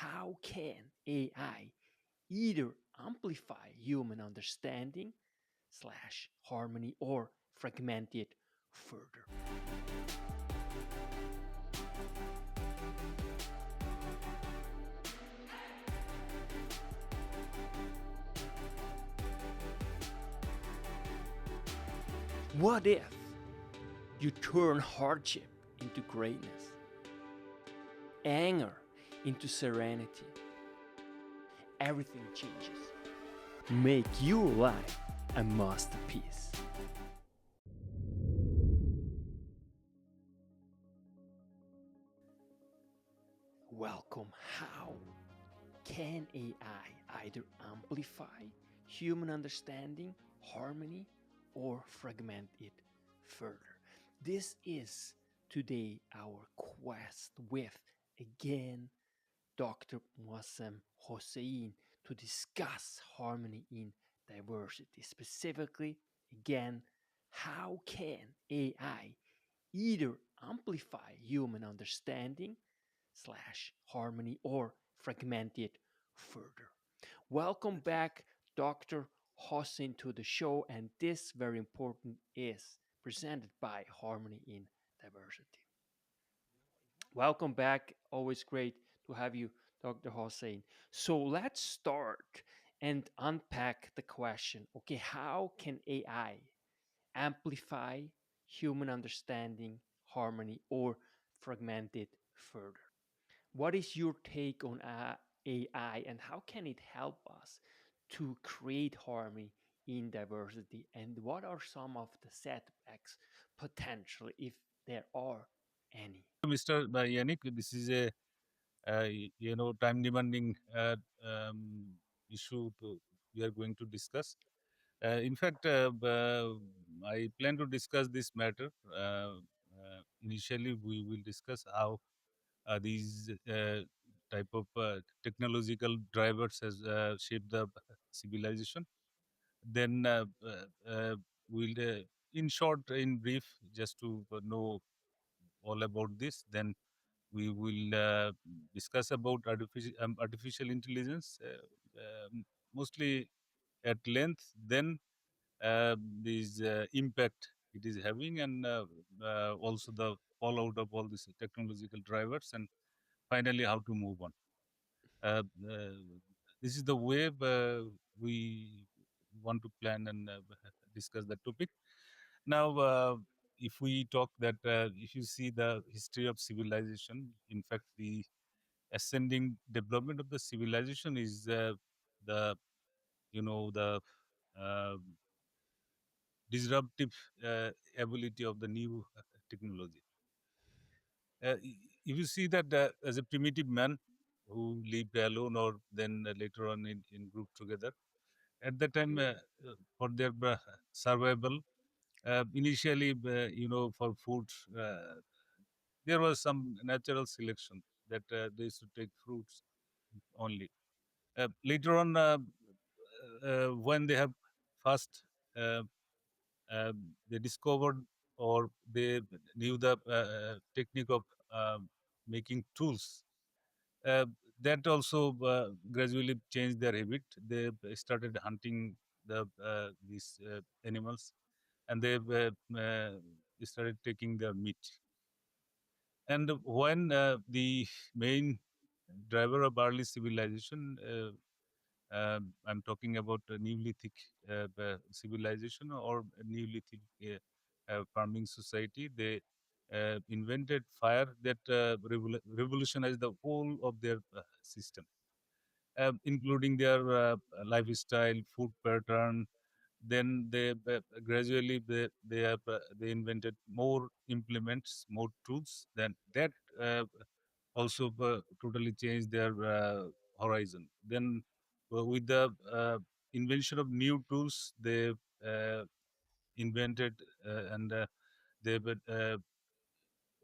how can AI either amplify human understanding slash harmony or fragment it further? What if you turn hardship into greatness, anger into serenity? Everything changes. Make your life a masterpiece. Welcome. How can AI either amplify human understanding, harmony, or fragment it further? This is today our quest with, again, Dr. Moazzem Hossain to discuss harmony in diversity. Specifically, again, how can AI either amplify human understanding slash harmony or fragment it further? Welcome back, Dr. Hossain, to the show, and this very important is presented by Harmony in Diversity. Welcome back. Always great to have you, Dr. Hossein. So let's start and unpack the question. Okay, how can AI amplify human understanding, harmony, or fragment it further? What is your take on AI and how can it help us to create harmony in diversity? And what are some of the setbacks potentially, if there are any? Mr. Yanik, this is a time demanding issue we are going to discuss. In fact, I plan to discuss this matter. Initially, we will discuss how these type of technological drivers has shaped the civilization. Then we'll, in short, in brief, just to know all about this. Then we will discuss about artificial intelligence, mostly at length. Then this impact it is having, and also the fallout of all these technological drivers, and finally how to move on. Uh, this is the way we want to plan and discuss the topic. Now, if we talk that, if you see the history of civilization, in fact, the ascending development of the civilization is the the uh, disruptive ability of the new technology. If you see that as a primitive man who lived alone or then later on in group together, at that time for their survival, initially for food, there was some natural selection that they should take fruits only. Later on, when they have first uh, they discovered or they knew the technique of making tools. Uh, that also gradually changed their habit. They started hunting these animals, and they started taking their meat. And when the main driver of early civilization, I'm talking about a Neolithic civilization or a Neolithic farming society. They invented fire that revolutionized the whole of their system, including their lifestyle, food pattern. Then they gradually they invented more implements, more tools. Then that also totally changed their horizon. Then with the invention of new tools, they invented and they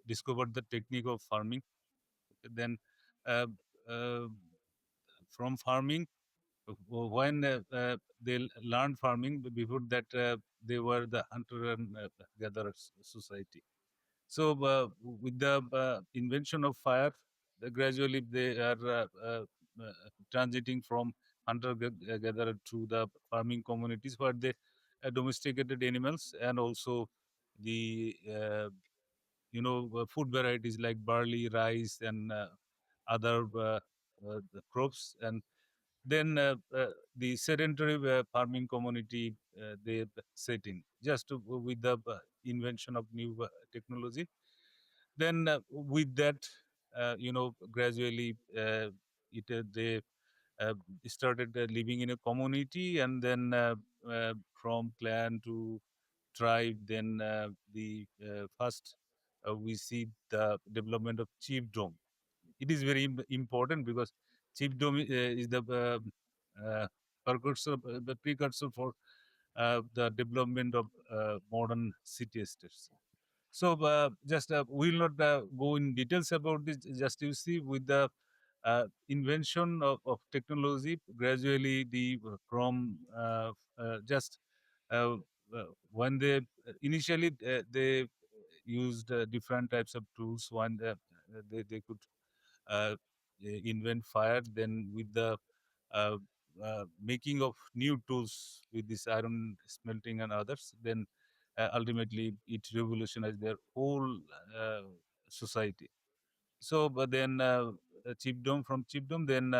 discovered the technique of farming. Then uh, uh, from farming, when they learned farming, before that they were the hunter and gatherer society. So with the invention of fire, gradually they are transiting from hunter-gatherer to the farming communities where they domesticated animals, and also the food varieties like barley, rice, and other the crops. And then the sedentary farming community they set in with the invention of new technology. Then with that, gradually they uh, started living in a community, and then from clan to tribe. Then the first we see the development of chiefdom. It is very important because chiefdom is uh, the precursor for the development of modern city states. So just we will not go in details about this. Just you see, with the invention of technology, gradually the from just uh, when they initially they used different types of tools. One they could uh, invent fire. Then with the uh, making of new tools with this iron smelting and others, then ultimately it revolutionized their whole uh, society. So, but then chiefdom, from chiefdom, then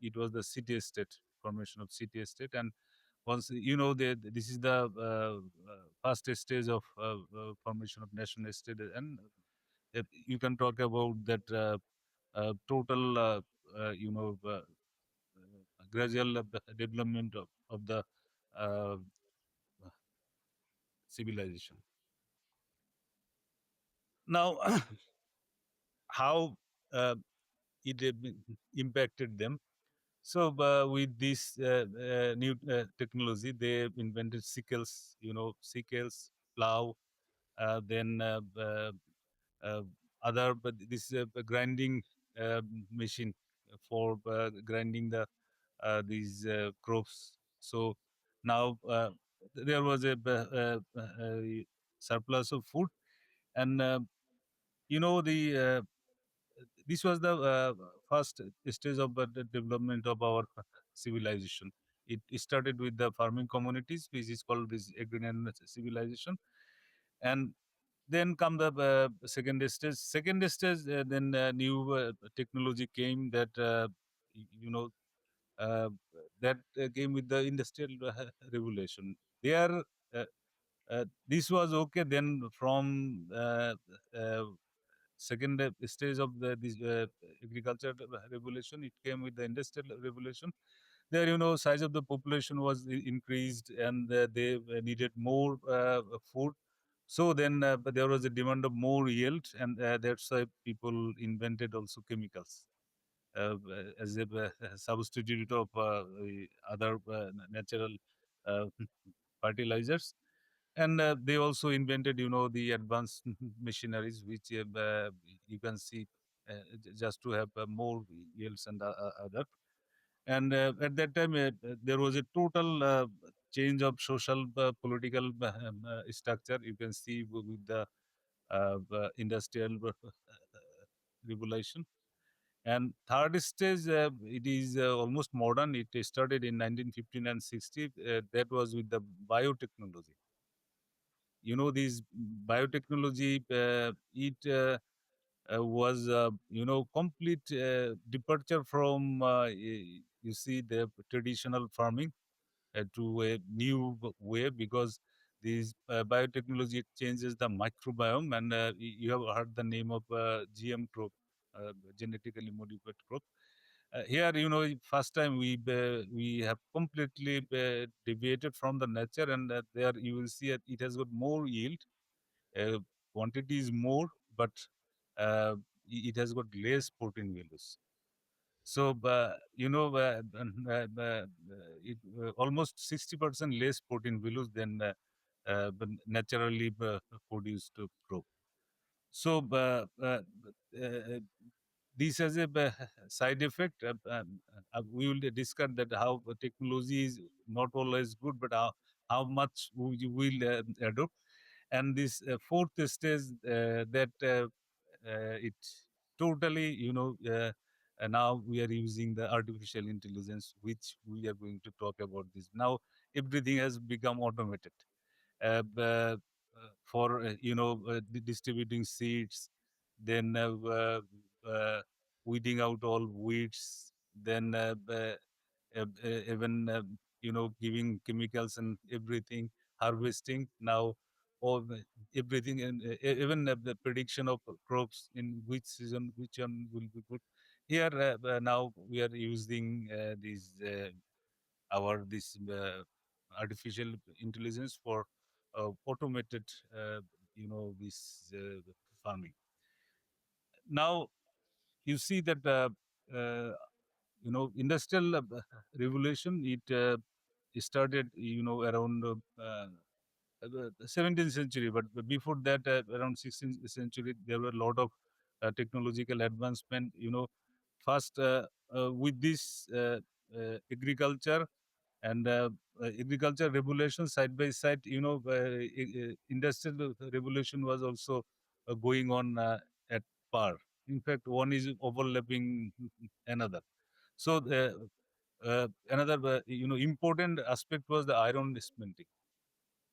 it was the city estate, formation of city estate. And once this is the first stage of formation of nation state. And you can talk about that total gradual development of the uh, civilization. Now, how uh, it impacted them. So with this new technology, they invented sickles, sickles, plow, then uh, other, but this grinding uh, machine for grinding these crops. So now there was a surplus of food, and the this was the first stage of the development of our civilization. It started with the farming communities, which is called this agrarian civilization, and then come the second stage. Second stage, then new technology came that you know uh, that came with the industrial revolution. There, this was okay. Then from second stage of this agriculture revolution, it came with the industrial revolution. There, size of the population was increased, and they needed more food. So then but there was a demand of more yield, and that's why people invented also chemicals as a substitute of other natural uh, fertilizers. And they also invented, the advanced machineries, which you can see just to have more yields and other. And at that time, there was a total change of social, political structure. You can see with the industrial revolution. And third stage, it is almost modern. It started in 1915 and 60. That was with the biotechnology. This biotechnology, it was, complete departure from, you see, the traditional farming to a new way, because this biotechnology changes the microbiome. And you have heard the name of GM crop, genetically modified crop. Here, first time we have completely deviated from the nature, and there you will see it has got more yield, uh, quantity is more, but uh, it has got less protein values. So, almost 60% less protein values than the naturally produced crop. So, this has a side effect. We will discuss that how technology is not always good, but how much we will adopt. And this fourth stage, that it totally, now we are using the artificial intelligence, which we are going to talk about this. Now everything has become automated. For distributing seeds, then weeding out all weeds, then even giving chemicals and everything, harvesting now, all everything, and even the prediction of crops in which season which one will be good. Here now we are using our this artificial intelligence for automated this farming. Now you see that industrial revolution, it started around 17th century, but before that, around 16th century, there were a lot of technological advancement. First with this agriculture and agriculture revolution side by side, industrial revolution was also going on at par. In fact, one is overlapping another. So another important aspect was the iron smelting.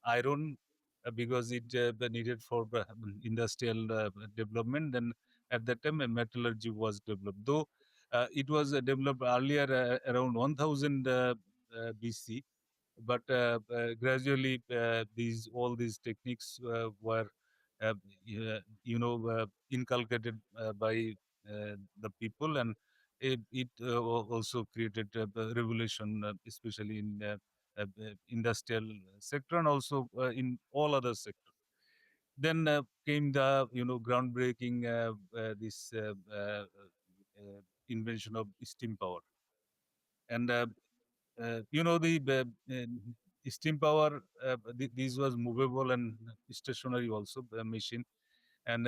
Iron, because it needed for industrial development. Then at that time, metallurgy was developed. Though it was developed earlier, around 1000 BC, but gradually these all these techniques were inculcated by the people, and it also created a revolution, especially in industrial sector, and also in all other sectors. Then came the groundbreaking this invention of steam power. And the steam power, this was movable and stationary also machine, and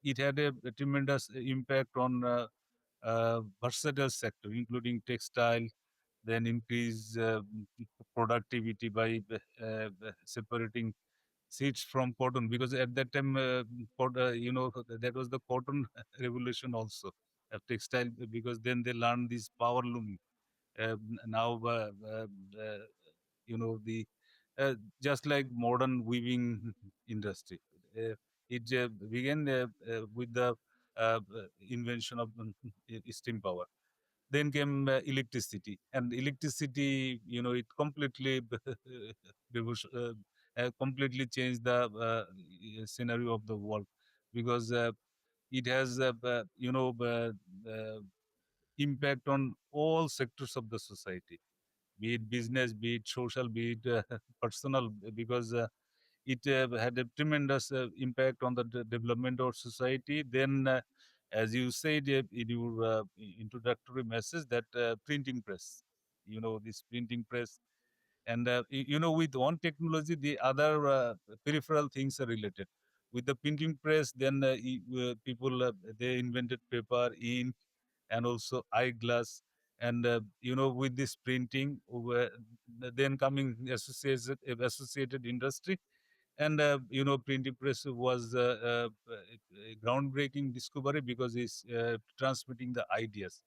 it had a tremendous impact on versatile sector, including textile, then increase productivity by separating seeds from cotton, because at that time, that was the cotton revolution also, textile, because then they learned this power loom. Now the just like modern weaving industry, it began with the invention of steam power. Then came electricity, and electricity, it completely completely changed the scenario of the world, because it has impact on all sectors of the society, be it business, be it social, be it personal, because it had a tremendous impact on the development of society. Then, as you said in your introductory message, that printing press, this printing press, and with one technology, the other peripheral things are related. With the printing press, then people they invented paper, ink, and also eyeglass. And with this printing, then coming associated industry, and printing press was a groundbreaking discovery, because it's transmitting the ideas,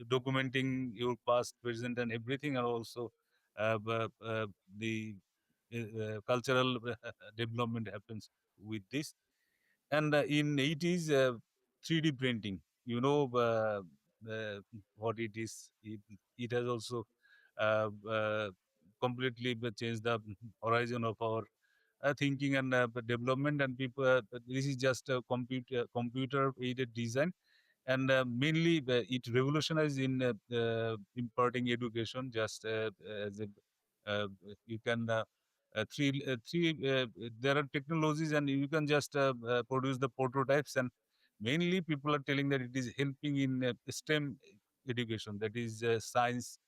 documenting your past, present, and everything, and also the cultural development happens with this. And in 80s, 3D printing, what it is. It has also completely changed the horizon of our thinking and development. And people, this is just a computer aided design, and mainly it revolutionized in imparting education. Just as a, you can three there are technologies, and you can just produce the prototypes, and mainly people are telling that it is helping in STEM education, that is science,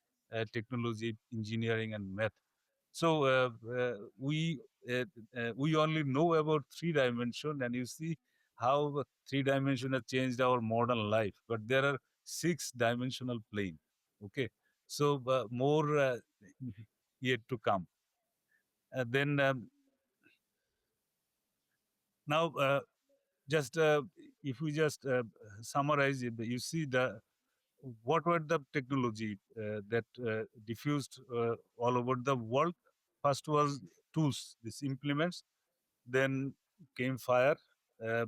technology, engineering, and math. So we only know about three dimension, and you see how three dimension has changed our modern life. But there are six dimensional plane. Okay, so more yet to come. Then now just if we just summarize it, you see the what were the technology that diffused all over the world. First was tools, these implements. Then came fire. Uh,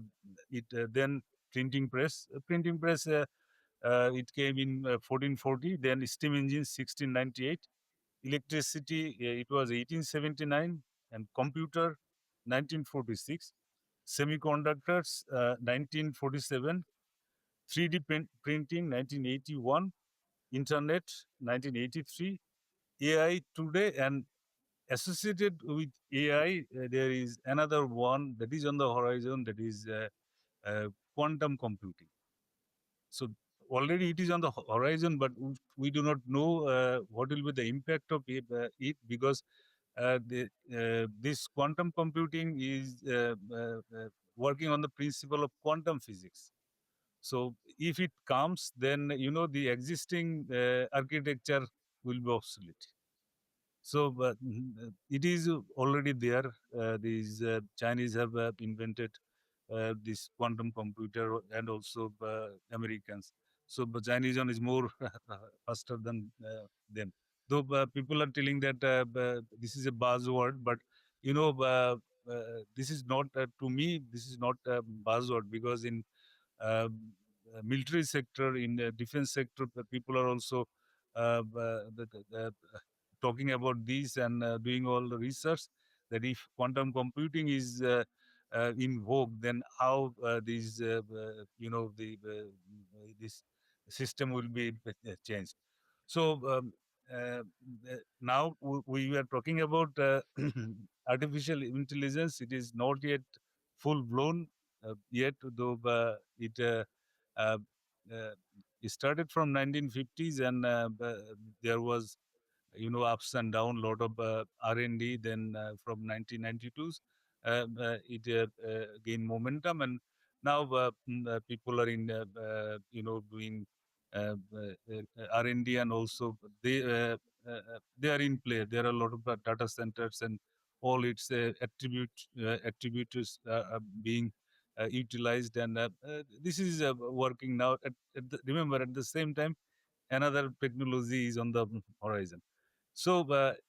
it then printing press. Printing press. It came in 1440. Then steam engine 1698. Electricity. It was 1879, and computer 1946. Semiconductors 1947. 3D printing 1981. Internet 1983. AI today, and associated with AI, there is another one that is on the horizon, that is quantum computing. So already it is on the horizon, but we do not know what will be the impact of it, because this quantum computing is working on the principle of quantum physics. So if it comes, then the existing architecture will be obsolete. So it is already there. These Chinese have invented this quantum computer, and also Americans. So the Chinese one is more faster than them. Though people are telling that this is a buzzword, but this is not, to me, this is not a buzzword, because in military sector, in the defense sector, the people are also talking about this, and doing all the research, that if quantum computing is in vogue, then how this system will be changed. So now we are talking about artificial intelligence. It is not yet full blown yet, though uh, uh, it started from 1950s, and there was ups and down, lot of R&D. Then from 1992s, it gained momentum, and now people are in doing R&D, and also they are in play. There are a lot of data centers, and all its attributes are being utilized, and this is working now. Remember, at the same time, another technology is on the horizon. So,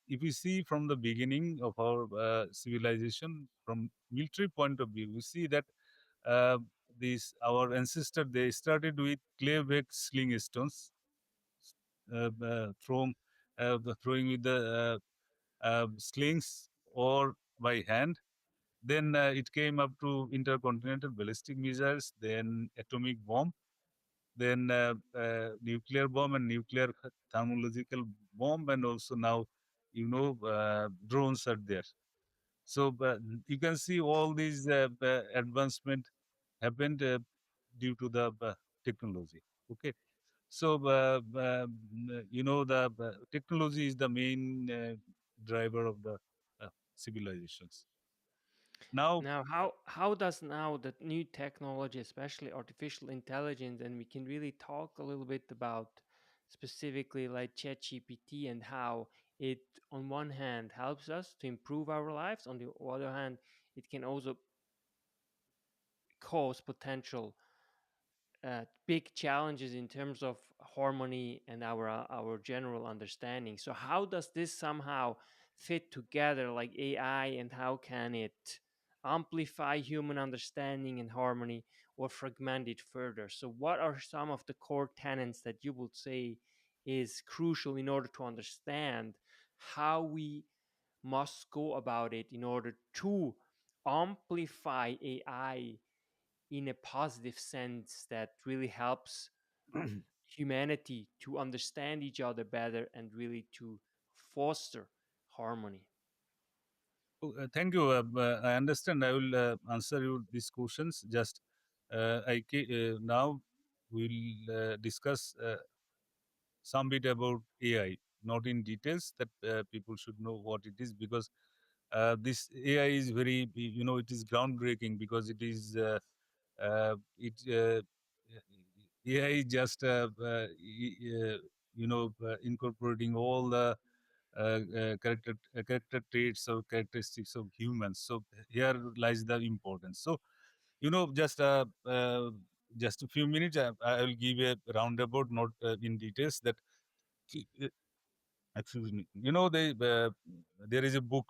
if we see from the beginning of our civilization, from military point of view, we see that uh, these our ancestors, they started with clay-baked sling stones, throwing with the slings or by hand. Then it came up to intercontinental ballistic missiles, then atomic bomb, then nuclear bomb and nuclear thermological bomb, and also now, drones are there. So you can see all these advancement happened due to the technology. Okay. So the technology is the main driver of the civilizations. Now, Now, how does now that new technology, especially artificial intelligence, and we can really talk a little bit about specifically like ChatGPT and how it, on one hand, helps us to improve our lives, on the other hand, it can also cause potential big challenges in terms of harmony and our general understanding. So how does this somehow fit together, like AI, and how can it amplify human understanding and harmony, or fragment it further? So what are some of the core tenets that you would say is crucial in order to understand how we must go about it in order to amplify AI in a positive sense that really helps humanity to understand each other better and really to foster harmony? thank you. I understand. I will answer you these questions. Just now we'll discuss some bit about AI, not in details, that people should know what it is, because this AI is very, it is groundbreaking, because it is it AI is just incorporating all the character traits or characteristics of humans. So here lies the importance. So Just a few minutes. I will give a roundabout, not in details. Uh, Excuse me. There is a book,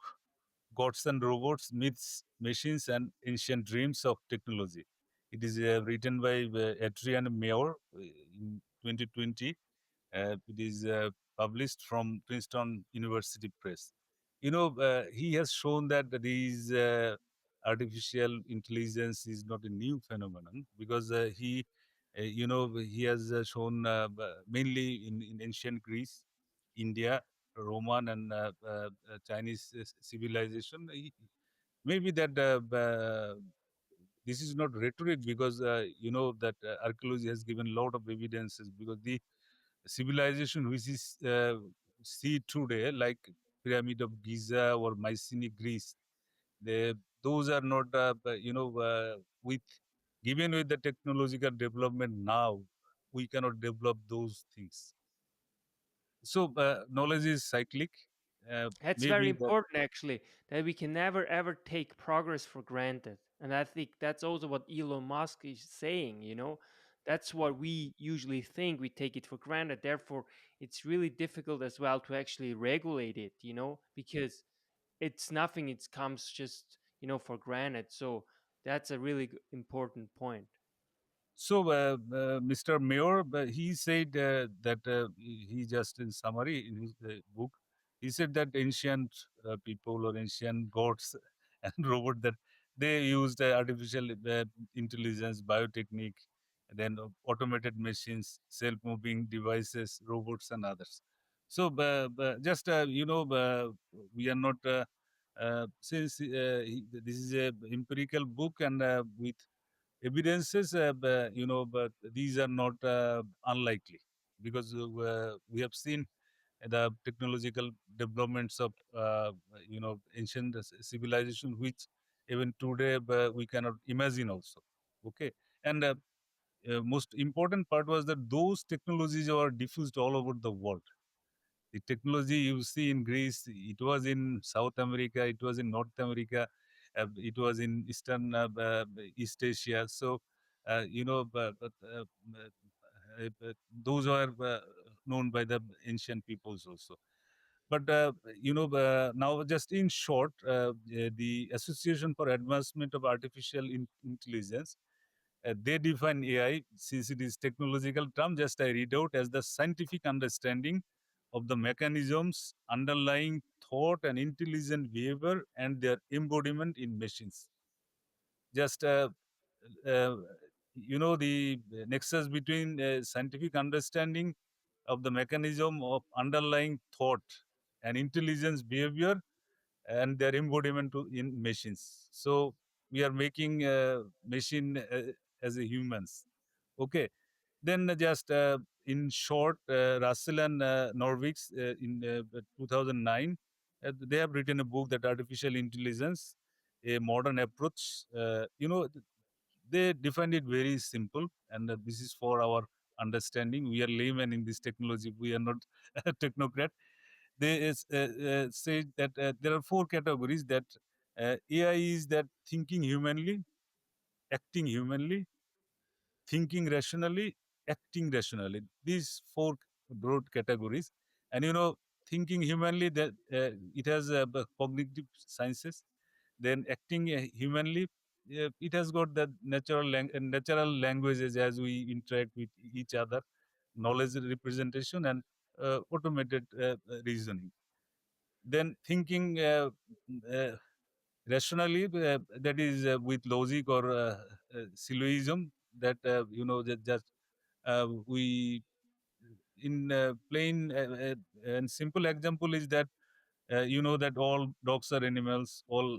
Gods and Robots, Myths, Machines, and Ancient Dreams of Technology. It is written by Adrian Mayor in 2020. It is published from Princeton University Press. He has shown that these artificial intelligence is not a new phenomenon, because he has shown mainly in ancient Greece, India, Roman, and Chinese civilization. Maybe that this is not rhetoric, because that archaeology has given a lot of evidences, because the civilization which is see today, like Pyramid of Giza or Mycenaean Greece, they those are not with given with the technological development now, we cannot develop those things. So knowledge is cyclic. That's very Maybe that. important, actually, that we can never ever take progress for granted. And I think that's also what Elon Musk is saying, you know? That's what we usually think. We take it for granted. Therefore, it's really difficult as well to actually regulate it, you know, because it's nothing, it comes just, you know, for granted. So that's a really important point. So, Mr. Mayor, he said that he just in summary in his book, he said that ancient people or ancient gods and robot, that they used artificial intelligence, biotechnique, then automated machines, self-moving devices, robots, and others. So, just we are not since this is a empirical book, and with evidences, but these are not unlikely, because we have seen the technological developments of ancient civilization, which even today we cannot imagine also. Okay, and most important part was that those technologies are diffused all over the world. The technology you see in Greece, it was in South America, it was in North America, it was in Eastern East Asia. So, those are known by the ancient peoples also. But now, just in short, the Association for Advancement of Artificial Intelligence, they define AI, since it is technological term, just I read out, as the scientific understanding of the mechanisms underlying thought and intelligent behavior and their embodiment in machines. Just uh, the nexus between scientific understanding of the mechanism of underlying thought and intelligence behavior and their embodiment in machines. So we are making a machine as a humans. Okay. Then just in short, Russell and Norwich in 2009, they have written a book, that Artificial Intelligence, a Modern Approach. They defined it very simple, and this is for our understanding. We are laymen in this technology. We are not a technocrat. They say that there are four categories, that AI is that thinking humanly, acting humanly, thinking rationally, acting rationally. These four broad categories. And thinking humanly, that it has cognitive sciences. Then acting humanly, it has got the natural languages as we interact with each other, knowledge representation, and automated reasoning. Then thinking uh, rationally, that is with logic or syllogism, that that just we in plain and simple example is that that all dogs are animals, all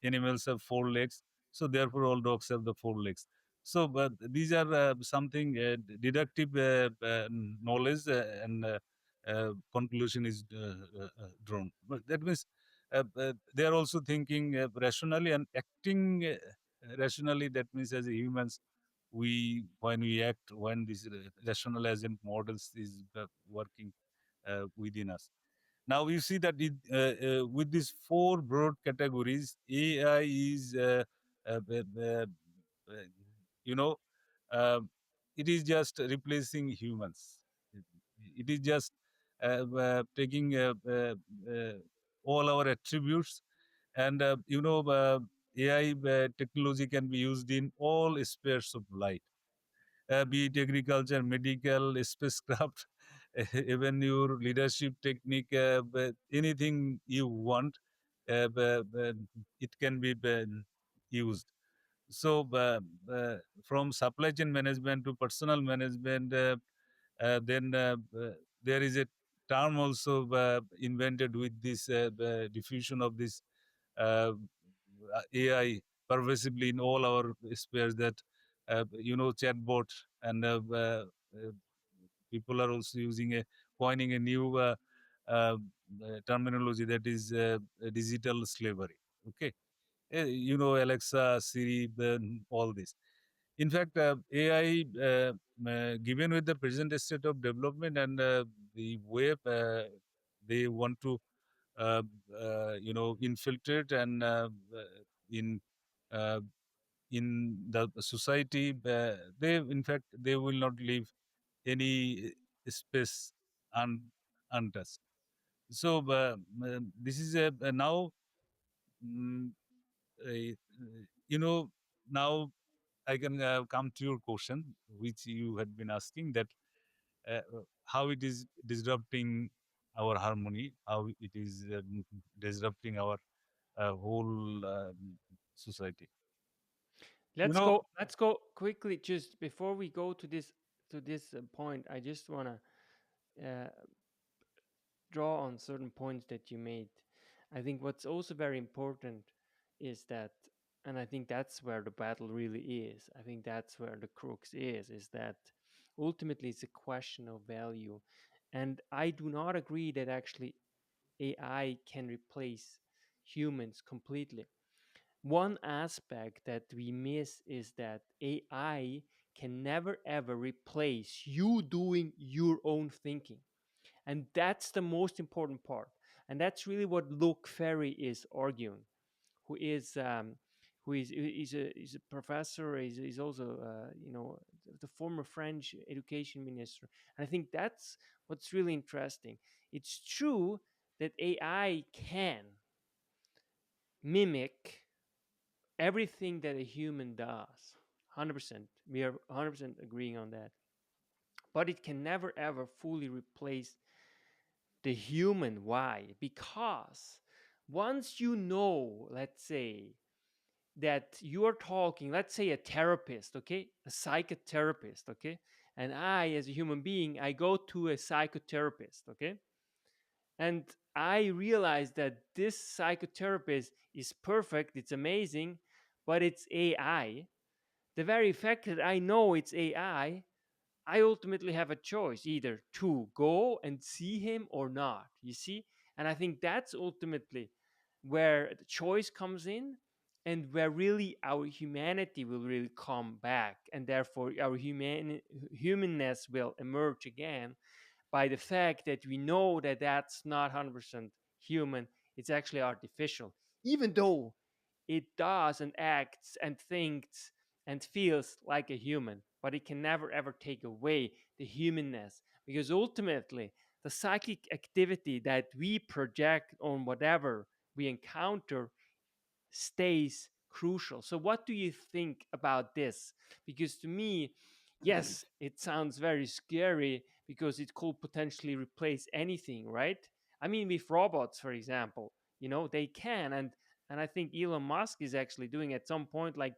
animals have four legs, so therefore all dogs have the four legs. So but these are something deductive knowledge, and conclusion is drawn. But that means they are also thinking rationally and acting rationally. That means as humans, when we act, when this rational agent models is working within us. Now you see that with these four broad categories, AI is you know, uh, it is just replacing humans. It is just taking all our attributes, and AI technology can be used in all spheres of life, be it agriculture, medical, spacecraft, even your leadership technique, anything you want, it can be used. So, from supply chain management to personal management, then there is a term also invented with this diffusion of this AI pervasively in all our spheres, that chatbot, and people are also using a coining a new uh, terminology, that is digital slavery. Okay, Alexa, Siri, all this. In fact, AI, given with the present state of development and the way they want to, uh, infiltrate and in uh, in the society, in fact, they will not leave any space untouched. So, this is now, mm, uh, you know, now I can come to your question, which you had been asking, that how it is disrupting our harmony, how it is disrupting our whole society. You Let's know, go. Let's go quickly. Just before we go to this point, I just wanna uh, draw on certain points that you made. I think what's also very important is that, and I think that's where the battle really is. I think that's where the crux is that ultimately it's a question of value. And I do not agree that actually AI can replace humans completely. One aspect that we miss is that AI can never ever replace you doing your own thinking. And that's the most important part. And that's really what Luke Ferry is arguing, who is a professor. He's also the former French education minister. And I think that's what's really interesting. It's true that AI can mimic everything that a human does. 100%. We are 100% agreeing on that. But it can never ever fully replace the human. Why? Because once you know, let's say, that you're talking, let's say a therapist, okay, a psychotherapist, okay, and I, as a human being, I go to a psychotherapist, okay, and I realize that this psychotherapist is perfect, it's amazing, but it's AI. The very fact that I know it's I ultimately have a choice either to go and see him or not, you see? And I think that's ultimately where the choice comes in and where really our humanity will really come back. And therefore, our humanness will emerge again by the fact that we know that that's not 100% human, it's actually artificial. Even though it does and acts and thinks and feels like a human, but it can never ever take away the humanness, because ultimately the psychic activity that we project on whatever we encounter stays crucial. So, what do you think about this? Because to me, yes, it sounds very scary because it could potentially replace anything, right? I mean, with robots, for example, they can, and I think Elon Musk is actually doing at some point, like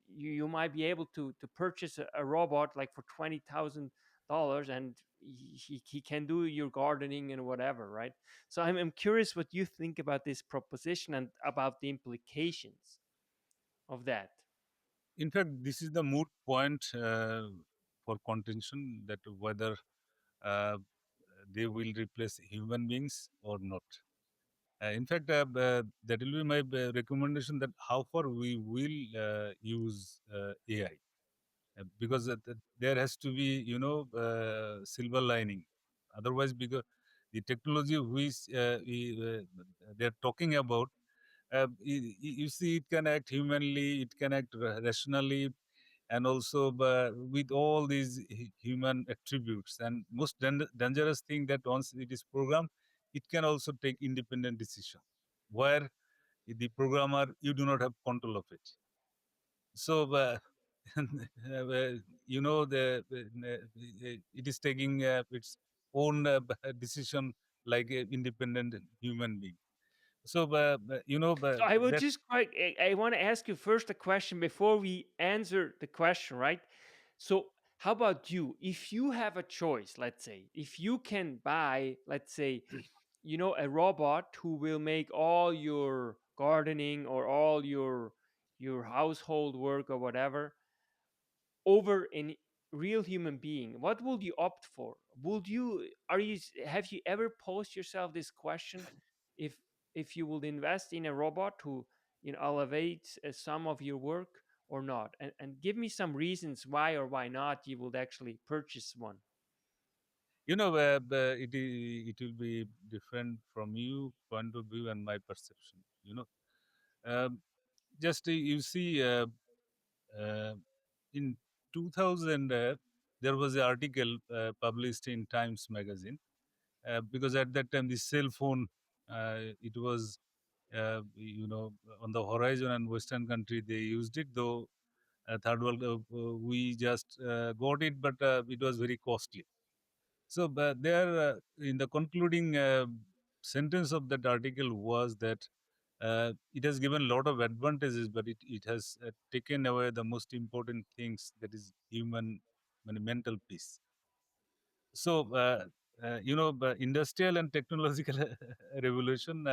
you might be able to purchase a robot like for $20,000, and he can do your gardening and whatever, right? So I'm curious what you think about this proposition and about the implications of that. in fact, this is the moot point for contention, that whether uh, they will replace human beings or not. In fact, that will be my recommendation, that how far we will use AI, because there has to be, silver lining. Otherwise, because the technology which they're talking about, You see, it can act humanly, it can act rationally, and also with all these human attributes. And most dangerous thing that once it is programmed, it can also take independent decision, where the programmer, you do not have control of it. So it is taking its own decision like an independent human being. So So I will that. just quite. I want to ask you first a question before we answer the question, right? So how about you? If you have a choice, let's say, if you can buy, let's say, a robot who will make all your gardening or all your household work or whatever over a real human being, what would you opt for? Would you are you have you ever posed yourself this question, if you would invest in a robot who elevates some of your work or not? And give me some reasons why or why not you would actually purchase one. It will be different from you point of view and my perception. Um, just you see, uh, in 2000 there was an article published in Times magazine, because at that time the cell phone, it was on the horizon, and Western country they used it, though third world we just got it, but it was very costly. So, but there, in the concluding sentence of that article was that it has given a lot of advantages, but it has taken away the most important things, that is human mental peace. So, the industrial and technological revolution,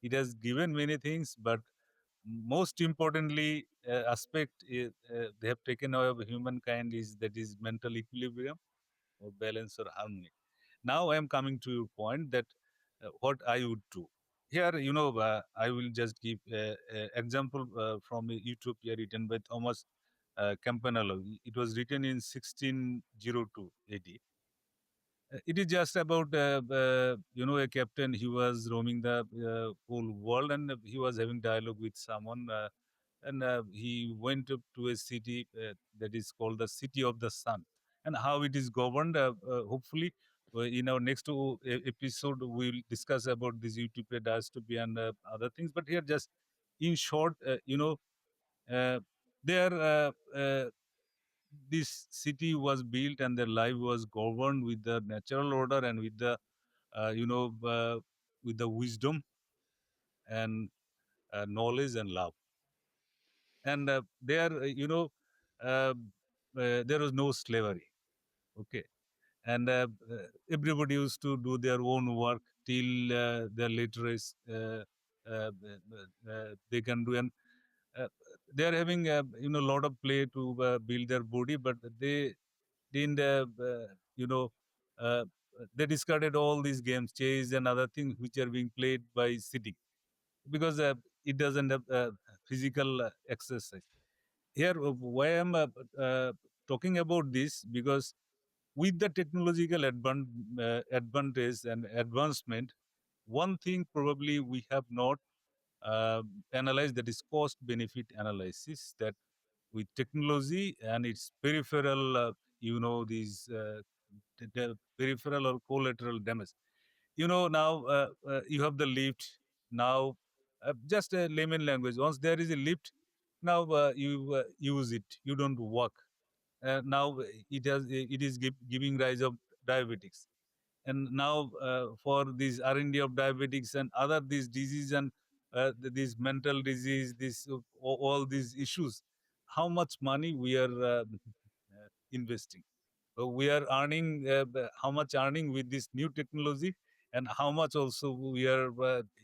it has given many things, but most importantly, aspect they have taken away of humankind is that is mental equilibrium or balance or harmony. Now I am coming to your point that what I would do. Here, I will just give example from a utopia written by Thomas Campanella. It was written in 1602 AD. It is just about a captain. He was roaming the whole world, and he was having dialogue with someone, and he went up to a city that is called the City of the Sun, and how it is governed. Hopefully, in our next episode, we will discuss about this utopia, dystopia, and other things. But here, just in short, uh, there. This city was built and their life was governed with the natural order and with the uh, you know uh, with the wisdom and knowledge and love. And there uh, there was no slavery. Okay. And everybody used to do their own work till their literacy they can do. And uh, they are having a lot of play to build their body, but they didn't you know uh, they discarded all these games, chase and other things which are being played by sitting, because it doesn't have physical exercise. Here, why I'm talking about this, because with the technological advantage and advancement, one thing probably we have not uh, analyzed, that is cost benefit analysis, that with technology and its peripheral, these the peripheral or collateral damage. Now you have the lift. Now, just a layman language. Once there is a lift, now you use it. You don't walk. Now it is giving rise of diabetics. And now for this R&D of diabetics and other these disease and this mental disease, this all these issues, how much money we are investing? We are earning how much earning with this new technology, and how much also we are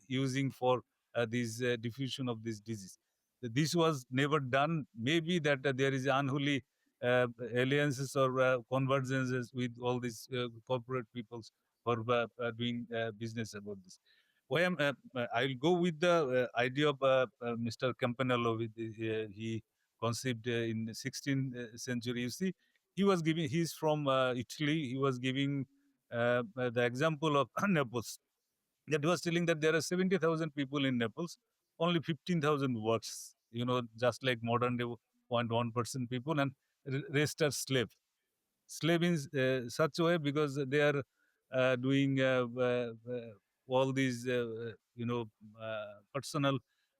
using for this diffusion of this disease. This was never done. Maybe that there is unholy alliances or convergences with all these corporate peoples for doing business about this. Why am I'll go with the idea of Mr. Campanello. He conceived in the 16th century. You see, he's from Italy. He was giving the example of Naples. That was telling that there are 70,000 people in Naples only 15,000 works, just like modern day 0.1% people, and rest are slave. Slave in such a way because they are doing all these, personal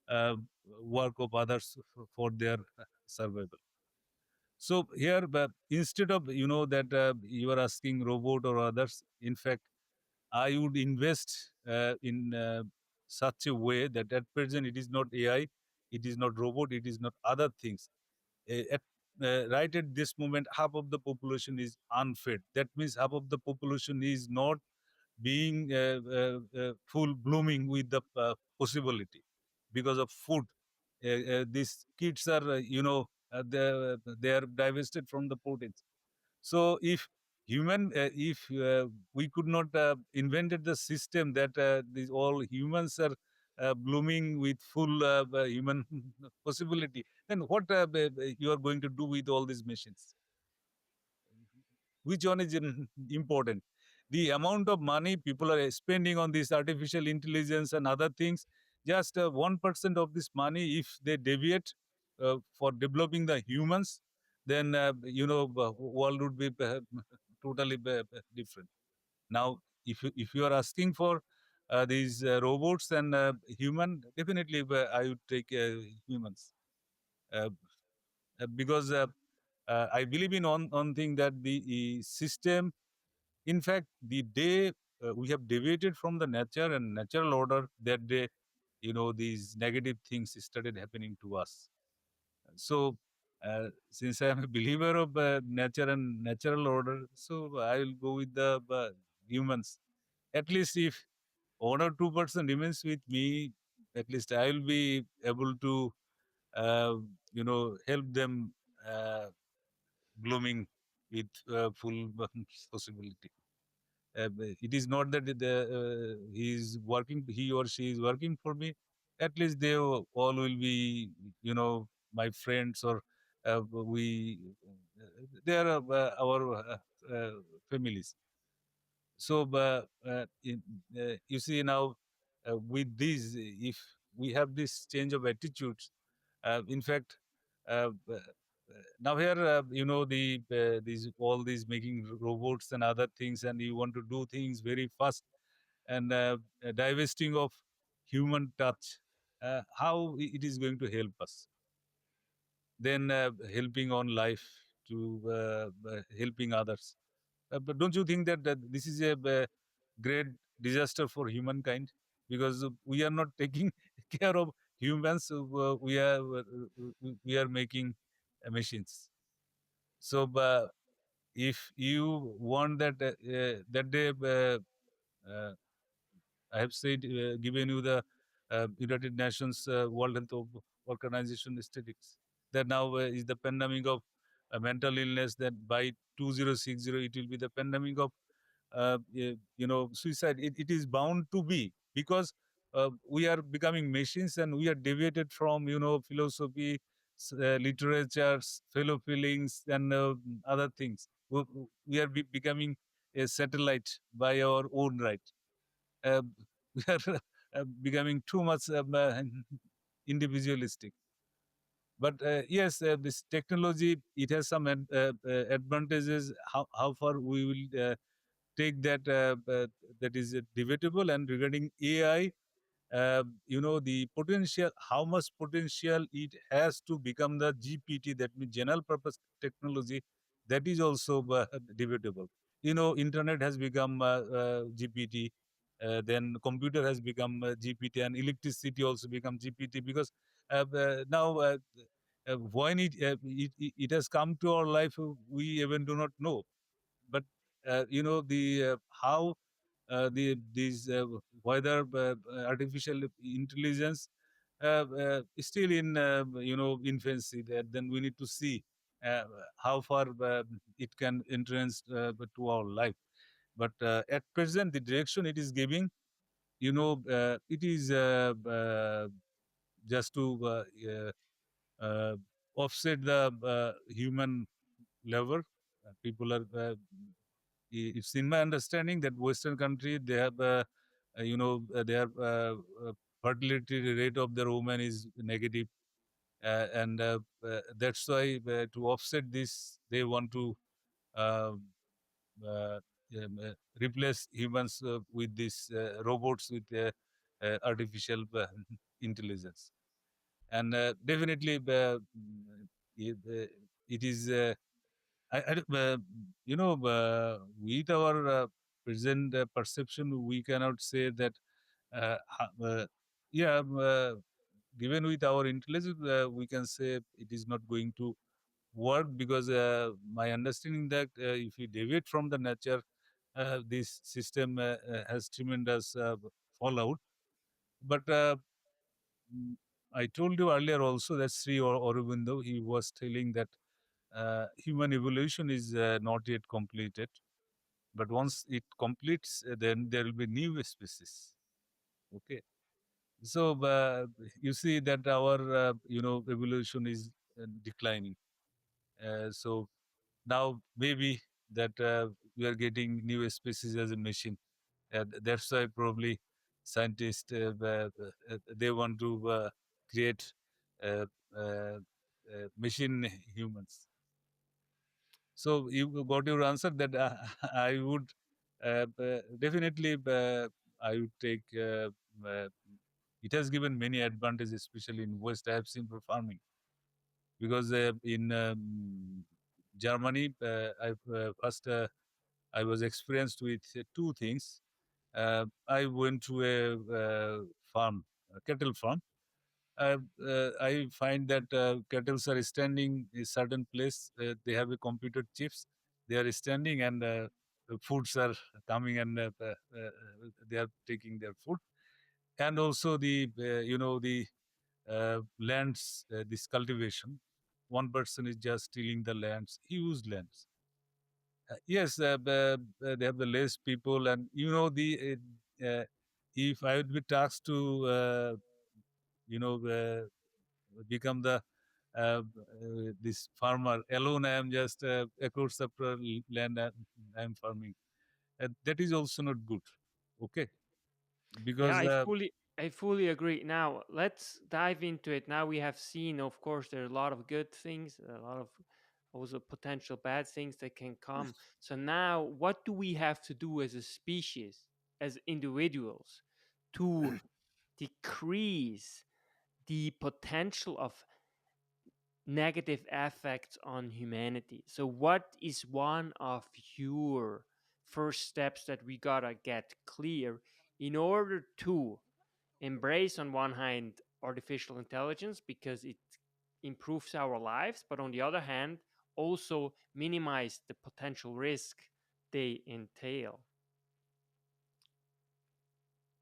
uh, work of others for their survival. So here, instead of that you are asking robot or others, in fact, I would invest in such a way that at present it is not AI, it is not robot, it is not other things. Right at this moment, half of the population is unfed. That means half of the population is not being full blooming with the possibility because of food. These kids are, they are divested from the proteins. So if we could not invented the system that these all humans are blooming with full human possibility, then what you are going to do with all these machines? Which one is important? The amount of money people are spending on this artificial intelligence and other things, just 1% of this money, if they deviate for developing the humans, then world would be totally different. Now, if you are asking for these robots and human, definitely I would take humans, uh, because I believe in on thing that the system, in fact, the day we have deviated from the nature and natural order, that day, these negative things started happening to us. So, since I am a believer of nature and natural order, so I will go with the humans. At least if 1 or 2% remains with me, at least I will be able to, help them blooming with full possibility. It is not that he or she is working for me. At least they all will be, my friends, or they are our families. So, you see now, with these, if we have this change of attitudes, in fact, now here, these all these making robots and other things, and you want to do things very fast, and divesting of human touch, how it is going to help us? Then helping on life to helping others. But don't you think that this is a great disaster for humankind? Because we are not taking care of humans, we are making machines. So if you want that that day, I have said, given you the United Nations World Health Organization statistics, that now is the pandemic of mental illness, that by 2060 it will be the pandemic of suicide. It is bound to be, because we are becoming machines, and we are deviated from philosophy, literatures, fellow feelings, and other things. We are becoming a satellite by our own right. uh, we are becoming too much individualistic. But yes, this technology, it has some advantages. How far we will take that, that is debatable. And regarding AI, the potential, how much potential it has to become the GPT, that means general purpose technology, that is also debatable. Internet has become GPT, then computer has become GPT, and electricity also become GPT, because now when it has come to our life, we even do not know. But the how these whether artificial intelligence still in infancy, that then we need to see uh, how far it can influence to our life. But at present, the direction it is giving, it is just to uh, offset the human level. People are it's in my understanding that Western country, they have they are fertility rate of their woman is negative, and that's why to offset this, they want to uh, uh, replace humans with these robots with artificial intelligence. And definitely, it is. You know, with our present perception, we cannot say that. Yeah, given with our intelligence, we can say it is not going to work, because my understanding that if we deviate from the nature, this system has tremendous fallout. But mm, I told you earlier also that Sri Aurobindo, he was telling that human evolution is not yet completed, but once it completes, then there will be new species. Okay, so you see that our evolution is declining. So now maybe that we are getting new species as a machine. That's why probably scientists they want to create uh, uh, machine humans. So you got your answer that I would definitely I would take. Uh, it has given many advantages, especially in West. I have seen for farming, because in Germany, first I was experienced with two things. I went to a farm, a cattle farm. I find that cattle are standing in certain place. They have a computer chips. They are standing, and the foods are coming, and they are taking their food. And also the the lands, this cultivation. One person is just stealing the lands, huge lands. Yes, they have the less people, and if I would be tasked to become the this farmer alone, I am just across the land I am farming. That is also not good. Okay, Yeah, because I fully agree. Now let's dive into it. Now we have seen, of course, there are a lot of good things, a lot of also potential bad things that can come. So now, what do we have to do as a species, as individuals, to decrease the potential of negative effects on humanity? So, what is one of your first steps that we gotta get clear in order to embrace, on one hand, artificial intelligence because it improves our lives, but on the other hand, also minimize the potential risk they entail?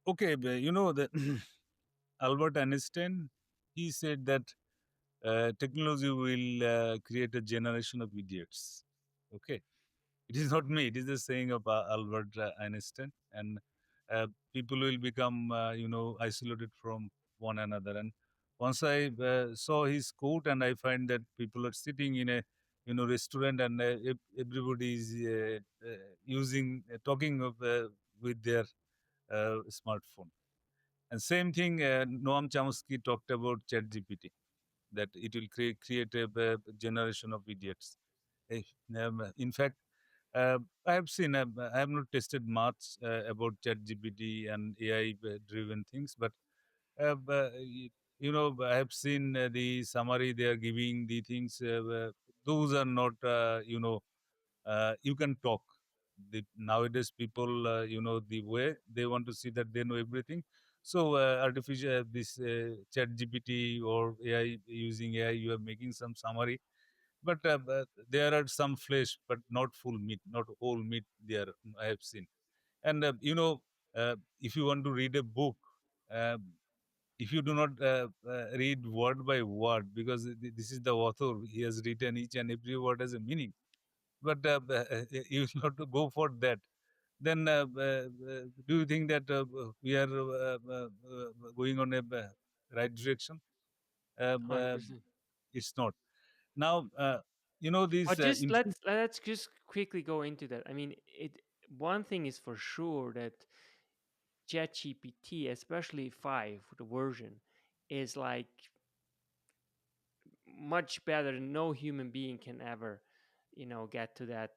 okay, but that Albert Einstein, he said that technology will create a generation of idiots. Okay, it is not me. It is the saying of Albert Einstein, and people will become isolated from one another. And once I saw his quote, and I find that people are sitting in a restaurant, and everybody is using talking of with their smartphone. And same thing, Noam Chomsky talked about ChatGPT, that it will create a generation of idiots. Eh, in fact, I have seen, I have not tested much about ChatGPT and AI driven things, but I have seen the summary they are giving, the things, those are not, you can talk. Nowadays, people, the way they want to see that they know everything. So, artificial, this chat GPT or AI, using AI, you are making some summary, but there are some flesh, but not full meat, not whole meat there, I have seen. And, if you want to read a book, uh, if you do not read word by word, because this is the author, he has written each and every word has a meaning, but you will not to go for that. Then do you think that we are going on a right direction? $100%. It's not. Now, these But just instant. let's just quickly go into that. I mean, it one thing is for sure that ChatGPT, especially 5, the version, is like much better than no human being can ever get to that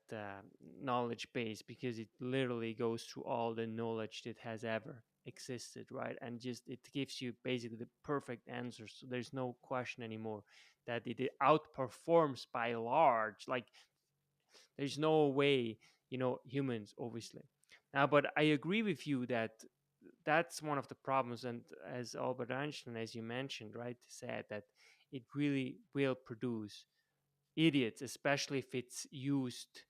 knowledge base, because it literally goes through all the knowledge that has ever existed, right? And just it gives you basically the perfect answers, so there's no question anymore that it outperforms by large. Like, there's no way, humans, obviously. Now, but I agree with you that that's one of the problems. And as Albert Einstein, as you mentioned, right, said that it really will produce idiots, especially if it's used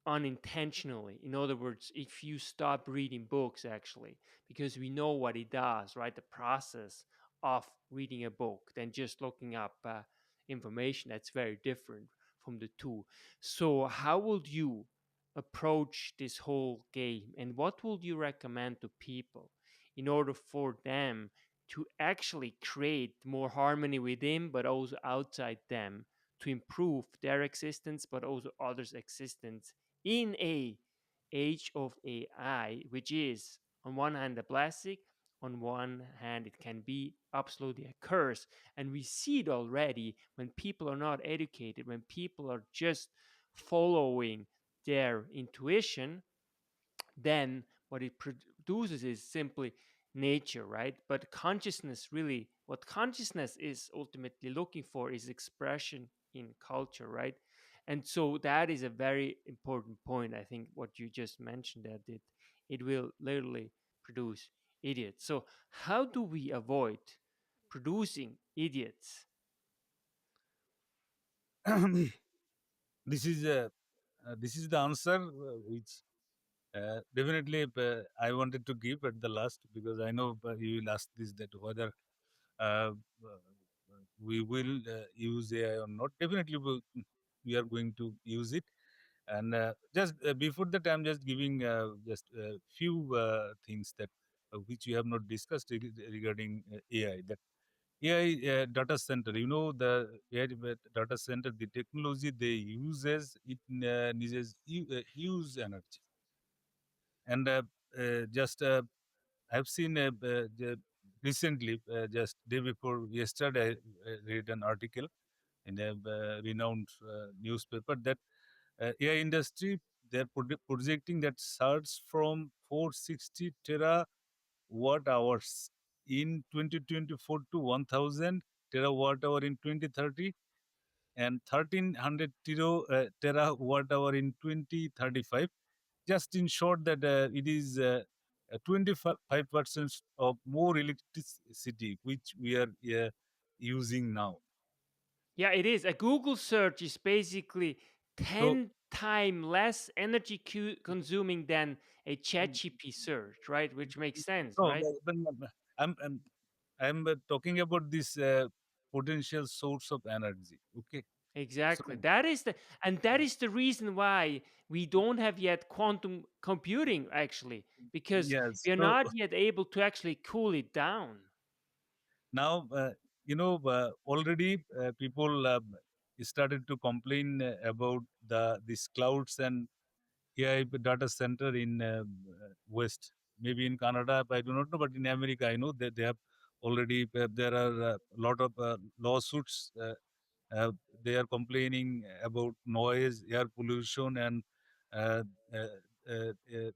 unintentionally. In other words, if you stop reading books, actually, because we know what it does, right? The process of reading a book than just looking up information, that's very different from the two. So, how would you approach this whole game, and what would you recommend to people in order for them to actually create more harmony within, but also outside them, to improve their existence, but also others' existence in a age of AI, which is on one hand a blessing, on one hand it can be absolutely a curse. And we see it already when people are not educated, when people are just following their intuition, then what it produces is simply nature, right? But consciousness, really, what consciousness is ultimately looking for is expression in culture, right? And so that is a very important point, I think, what you just mentioned, that it will literally produce idiots. So, how do we avoid producing idiots? this is this is the answer which definitely I wanted to give at the last, because I know you will ask this, that whether uh, we will use AI or not. Definitely we are going to use it. And just before that, I'm just giving just a few things that which we have not discussed regarding AI. That AI data center, the AI data center, the technology they uses, it needs huge energy. And just I've seen recently, just day before yesterday, I read an article in a renowned newspaper that AI industry, they're projecting that surge from 460 terawatt hours in 2024 to 1000 terawatt hour in 2030, and 1300 terawatt hour in 2035. Just in short, that it is 25% of more electricity which we are using now. Yeah, it is. A Google search is basically So 10 times less energy consuming than a ChatGPT search, right? Which makes sense, no, right? I'm I'm talking about this potential source of energy. Okay, so Exactly. That is the reason why we don't have yet quantum computing, actually, because yes, we are so not yet able to actually cool it down. now already people started to complain about these clouds and AI data center in West, maybe in Canada, I do not know, but in America, I know that they have already, there are a lot of lawsuits. Uh, they are complaining about noise, air pollution, and uh,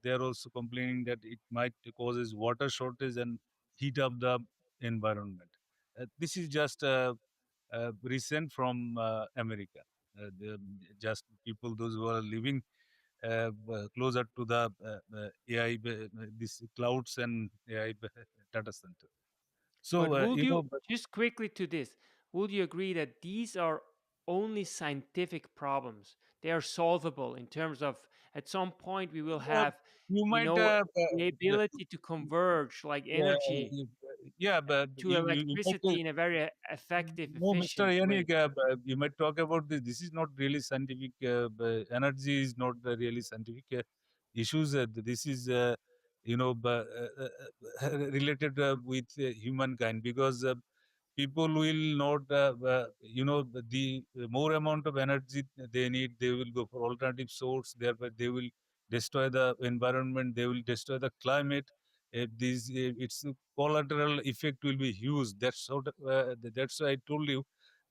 they are also complaining that it might causes water shortage and heat up the environment. This is just recent from America. Just people, those who are living closer to the AI, these clouds and AI data center. So, But would you, just quickly to this, would you agree that these are only scientific problems? They are solvable in terms of, at some point we will uh, have, you you might, know, the ability to converge like yeah, energy yeah, but to you might electricity in a very effective, no, Mr. efficient way. Yanik, you might talk about this. This is not really scientific. Energy is not really scientific issues. This is, related with humankind, because people will not, the more amount of energy they need, they will go for alternative source. Thereby, they will destroy the environment. They will destroy the climate. This its collateral effect will be huge. That's why I told you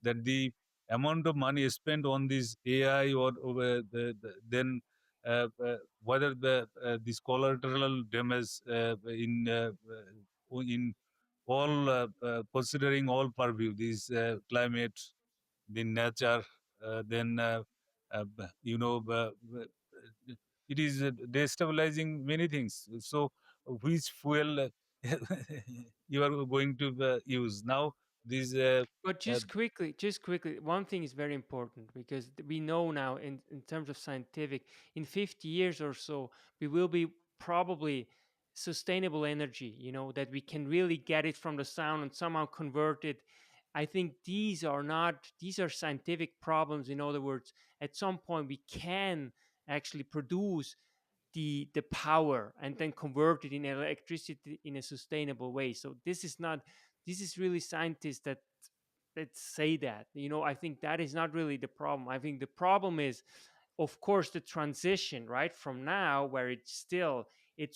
that the amount of money spent on this AI or then whether this collateral damage in all considering all purview, this climate, the nature, then it is destabilizing many things. So, which fuel you are going to use now? These But uh, just quickly, one thing is very important because we know now, in terms of scientific, in 50 years or so, we will be probably sustainable energy, that we can really get it from the sun and somehow convert it. I think these are scientific problems. In other words, at some point we can actually produce the power and then convert it in electricity in a sustainable way. So this is really scientists that say that. I think that is not really the problem. I think the problem is, of course, the transition, right, from now where it's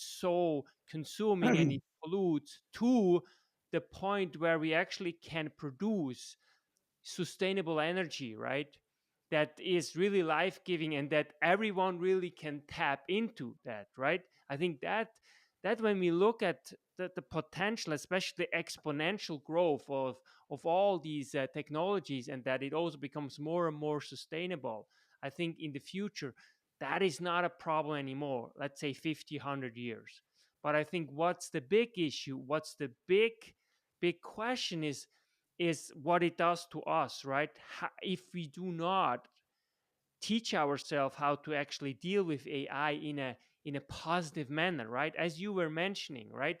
so consuming and it pollutes, to the point where we actually can produce sustainable energy, right? That is really life giving and that everyone really can tap into that, right? I think that when we look at the potential, especially exponential growth of all these technologies, and that it also becomes more and more sustainable, I think in the future that is not a problem anymore. Let's say 50, 100 years. But I think what's the big issue, what's the big question is what it does to us, right? If we do not teach ourselves how to actually deal with AI in a positive manner, right? As you were mentioning, right?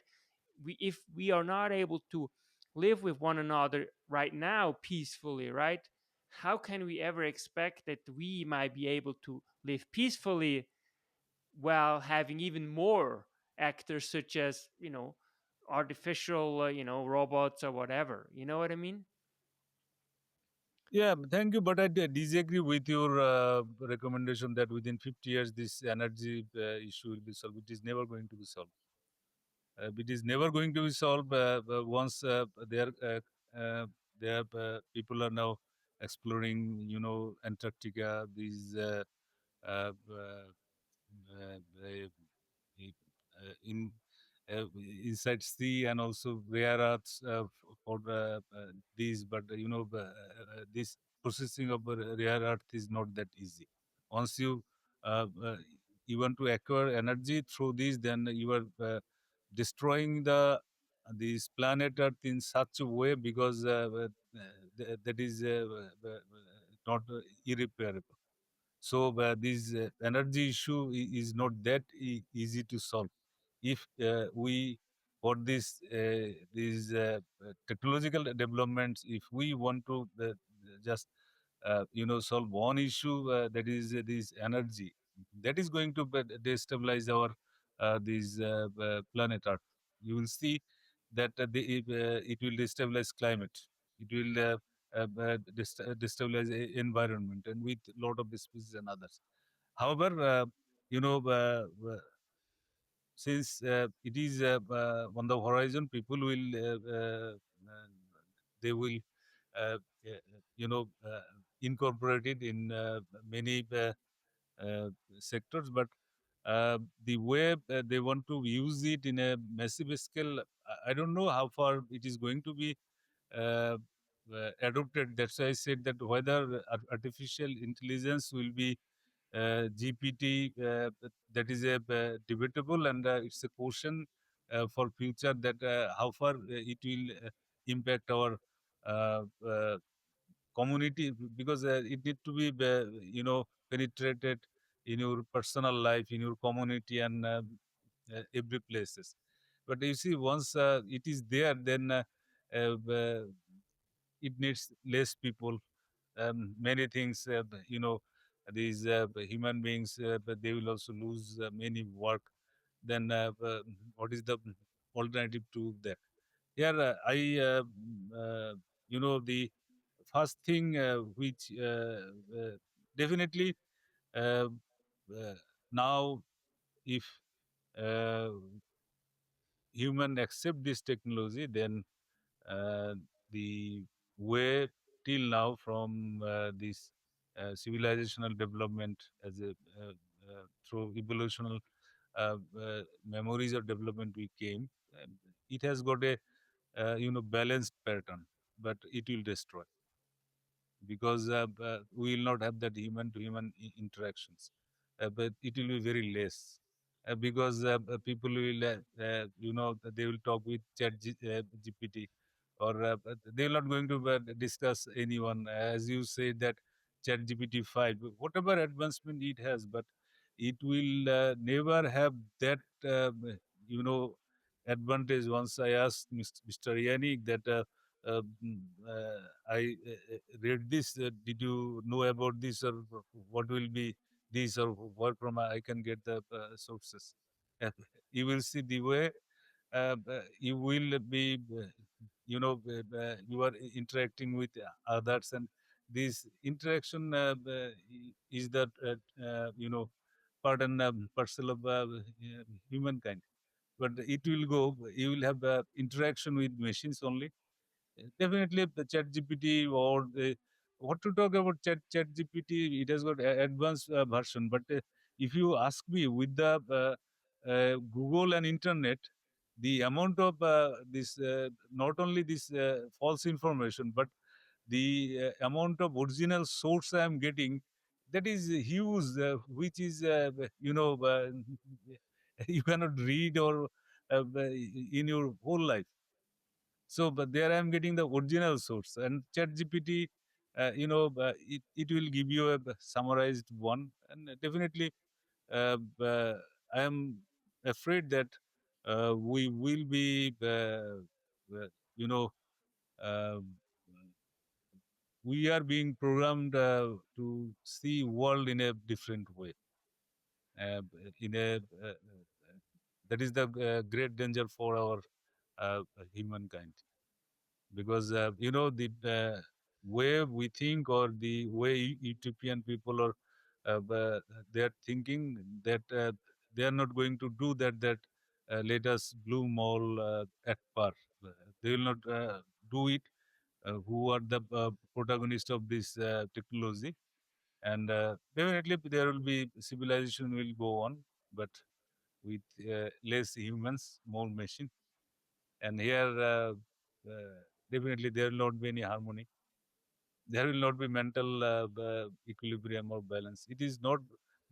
If we are not able to live with one another right now peacefully, right? How can we ever expect that we might be able to live peacefully while having even more actors such as, artificial, robots or whatever? You know what I mean? yeah, thank you, but I disagree with your recommendation that within 50 years this energy issue will be solved. It is never going to be solved. It is never going to be solved once there people are now exploring, Antarctica, these uh, uh, in inside sea, and also rare earths for these. But this processing of rare earth is not that easy. Once uh, uh, you want to acquire energy through these, then you are destroying this planet Earth in such a way, because that is not irreparable. So this energy issue is not that easy to solve. If we, for these technological developments, if we want to just solve one issue, that is this energy, that is going to destabilize our this planet Earth. You will see that it will destabilize climate. It will destabilize environment, and with lot of species and others. However, you know, since it is on the horizon, people will they will uh, uh, you know uh, incorporate it in many sectors, but the way they want to use it in a massive scale, I don't know how far it is going to be uh, adopted. That's why I said that whether artificial intelligence will be GPT, that is a debatable, and it's a question for future, that how far it will impact our uh, uh, community, because it need to be penetrated in your personal life, in your community, and every places. But you see, once it is there, then uh, it needs less people, many things, these human beings, but they will also lose many work. Then what is the alternative to that? Here the first thing which definitely uh, uh, now, if uh, human accept this technology, then uh, the way till now from this civilizational development as a through evolutional memories of development we came, it has got a balanced pattern, but it will destroy because we will not have that human to human interactions, but it will be very less because people will they will talk with GPT, or but they are not going to discuss anyone, as you say that chat GPT 5 whatever advancement it has, but it will never have that you know advantage. Once I asked Mr. Yanik that I read this. Did you know about this, or what will be this, or what from I can get the sources? You will see the way you will be, you are interacting with others, and this interaction is that part and parcel of humankind. But it will go. You will have interaction with machines only. Definitely, the Chat GPT or what to talk about Chat GPT, it has got advanced version. But if you ask me, with the Google and internet, the amount of this not only this false information, but the amount of original source I am getting, that is huge, which is you cannot read or in your whole life. So, but there I am getting the original source, and ChatGPT, it will give you a summarized one, and definitely, I am afraid that we will be, you know, uh, we are being programmed to see world in a different way, uh, in a that is the great danger for our humankind. Because the way we think, or the way Ethiopian people are they are thinking that they are not going to do that, let us bloom all at par. They will not do it, who are the protagonist of this technology. And definitely there will be, civilization will go on, but with less humans, more machine. And here, definitely there will not be any harmony. There will not be mental equilibrium or balance. It is not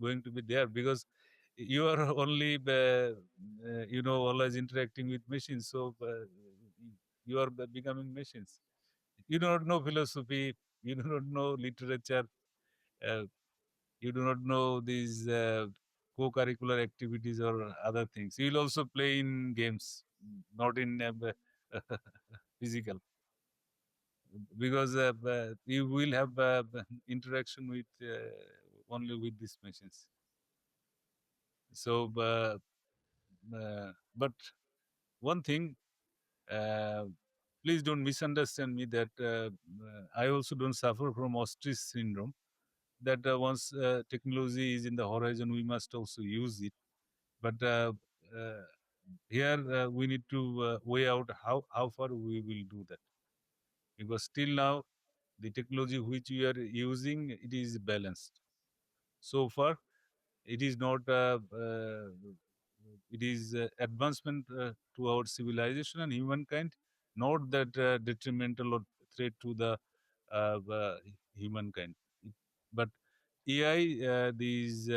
going to be there, because you are only, always interacting with machines. So you are becoming machines. You do not know philosophy. You do not know literature. Uh, you do not know these co-curricular activities or other things. You will also play in games, not in physical, because you will have interaction with only with these machines. So, but one thing, uh, please don't misunderstand me, that I also don't suffer from ostrich syndrome. That once technology is in the horizon, we must also use it. But uh, here we need to weigh out how far we will do that, because still now the technology which we are using, it is balanced. So far, it is not it is advancement to our civilization and humankind, not that detrimental or threat to the humankind. But AI, these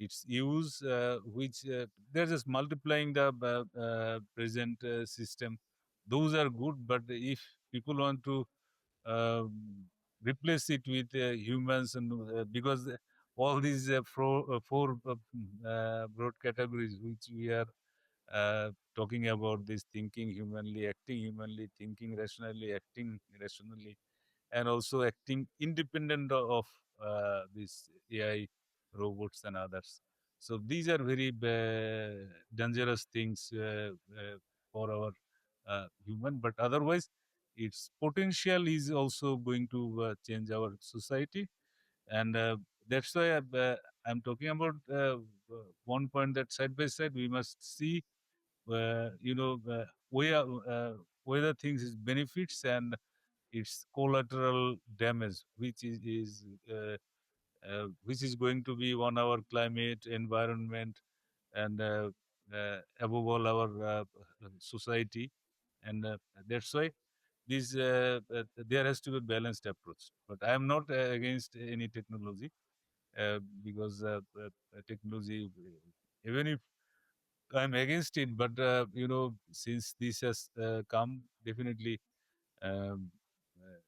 its use, which they're just multiplying the present system. Those are good, but if people want to um, replace it with humans, and because all these four broad categories which we are talking about, this thinking humanly, acting humanly, thinking rationally, acting rationally, and also acting independent of these AI robots and others. So these are very dangerous things for our human. But otherwise, its potential is also going to change our society. And That's why I'm talking about one point that side by side we must see, where whether things is benefits and its collateral damage, which is going to be on our climate, environment, and above all our society, and that's why there has to be a balanced approach. But I am not against any technology, because technology, even if I'm against it, but since this has come, definitely um, uh,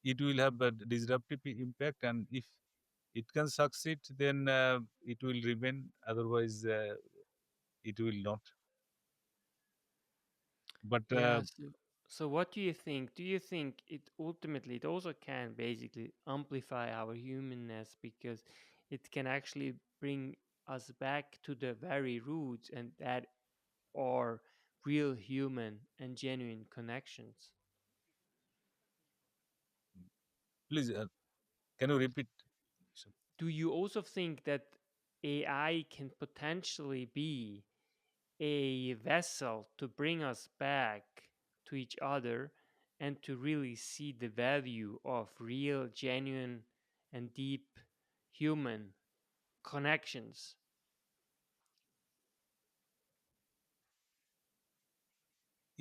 it will have a disruptive impact, and if it can succeed, then it will remain. Otherwise, it will not. But Yeah, so what do you think? Do you think it ultimately it also can basically amplify our humanness because it can actually bring us back to the very roots and that are real human and genuine connections? please, can you repeat? So, Do you also think that AI can potentially be a vessel to bring us back to each other and to really see the value of real, genuine, and deep human connections?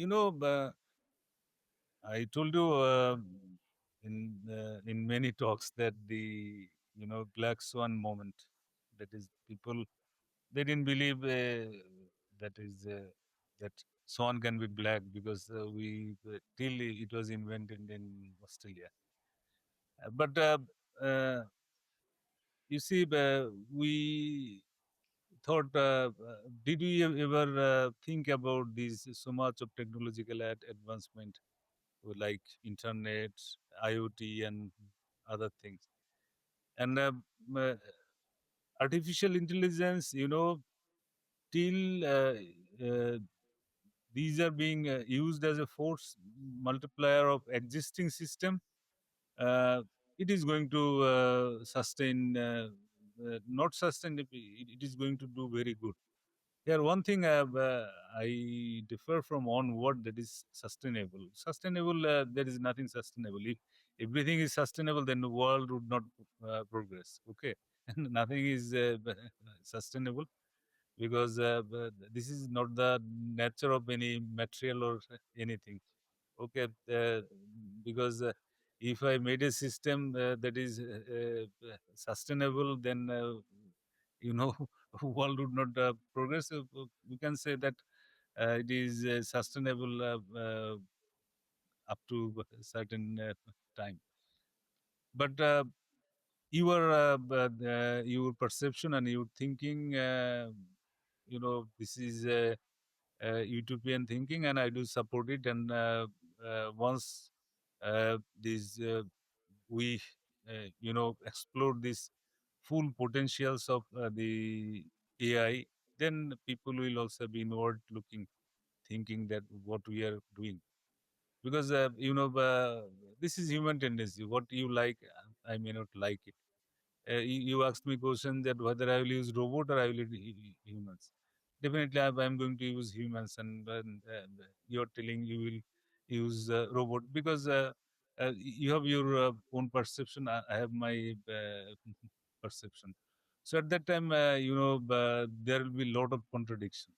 you know, I told you in many talks that the black swan moment, that is people, they didn't believe that is that swan can be black, because we till it was invented in Australia. But uh, you see, we thought, did we ever think about this so much of technological advancement, like internet, IoT, and other things? And uh, artificial intelligence, till these are being used as a force multiplier of existing system, uh, it is going to sustain, not sustain, it is going to do very good. Yeah, one thing I differ from one word, that is sustainable. Sustainable, there is nothing sustainable. If everything is sustainable, then the world would not progress. Okay, and nothing is sustainable, because this is not the nature of any material or anything. Okay, because if I made a system that is sustainable, then you know world would not progress. We can say that it is sustainable up to a certain time. But your perception and your thinking, this is utopian thinking, and I do support it. And once this we explore these full potentials of the AI, then people will also be inward looking, thinking that what we are doing. Because this is human tendency. What you like, I may not like it. You asked me question that whether I will use robot or I will use humans. Definitely, I'm going to use humans, and you're telling you will use robot, because you have your own perception. I have my perception. So at that time, there will be a lot of contradiction,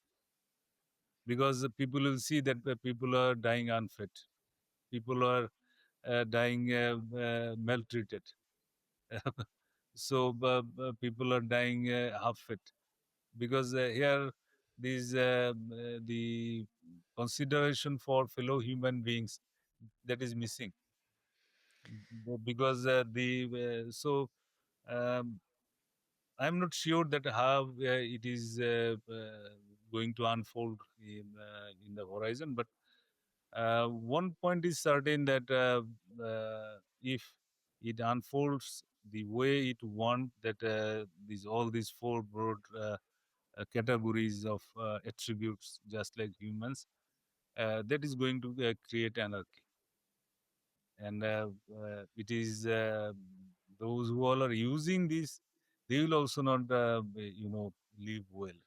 because people will see that people are dying unfit, people are dying maltreated. So people are dying half fit, because here the consideration for fellow human beings, that is missing. Because the so um, I'm not sure that how it is going to unfold in the horizon. But one point is certain, that if it unfolds the way it want, that these all these four broad categories of attributes, just like humans, that is going to create anarchy. And it is those who all are using this, they will also not, live well.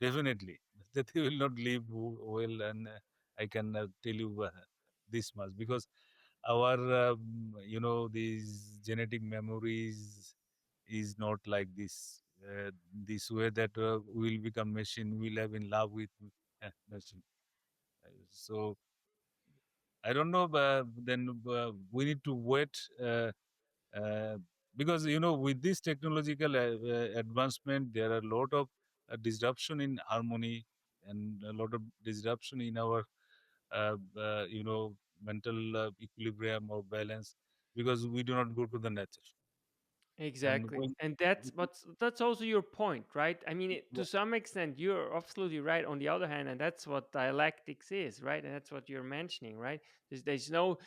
Definitely, that they will not live well, and I can tell you this much, because our, these genetic memories is not like this. This way that we will become machine, we will have in love with machine. So I don't know, but then we need to wait. Uh, because with this technological advancement, there are a lot of disruption in harmony, and a lot of disruption in our mental equilibrium or balance, because we do not go to the nature. And Exactly. when, And that's also your point, right? I mean, to some extent, you're absolutely right. On the other hand, and that's what dialectics is, right? And that's what you're mentioning, right? There's no